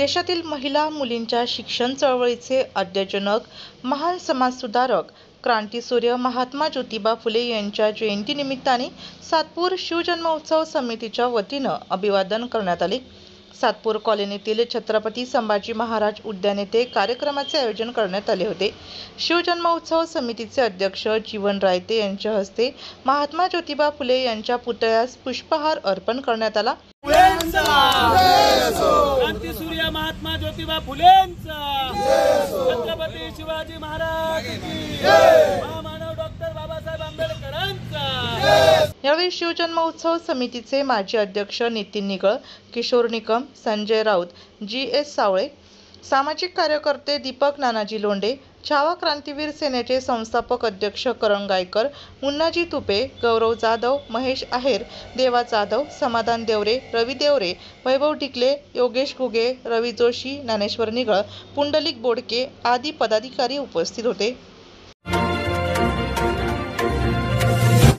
देशातील महिला मुलींच्या शिक्षण चळवळीचे आद्यजनक, महान समाजसुधारक, क्रांतीसूर्य महात्मा ज्योतिबा फुले यांच्या जयंतीनिमित्ताने सातपूर शिवजन्मोत्सव समितीच्या वतीनं अभिवादन करण्यात आले. सातपूर कॉलनीतील छत्रपती संभाजी महाराज उद्यान येथे कार्यक्रमाचे आयोजन करण्यात आले होते. शिवजन्मोत्सव समितीचे अध्यक्ष जीवन रायते यांच्या हस्ते महात्मा ज्योतिबा फुले यांच्या पुतळ्यास पुष्पहार अर्पण करण्यात आला. क्रांतीसूर्य महात्मा ज्योतिबा फुलेंचा, छत्रपती शिवाजी महाराज की जय, महामानव डॉक्टर बाबासाहेब आंबेडकरांचा. यावेळी शिवजन्मोत्सव समितीचे माजी अध्यक्ष नितीन निगळ, किशोर निकम, संजय राऊत, जी.एस. सावळे, सामाजिक कार्यकर्ते दीपक नानाजी लोंढे, छावा क्रांतीवीर सेनेचे संस्थापक अध्यक्ष करण गायकर, मुन्नाजी तुपे, गौरव जाधव, महेश आहेर, देवा जाधव, समाधान देवरे, रवी देवरे, वैभव टिकले, योगेश घुगे, रवी जोशी, ज्ञानेश्वर निगळ, पुंडलिक बोडके आदी पदाधिकारी उपस्थित होते.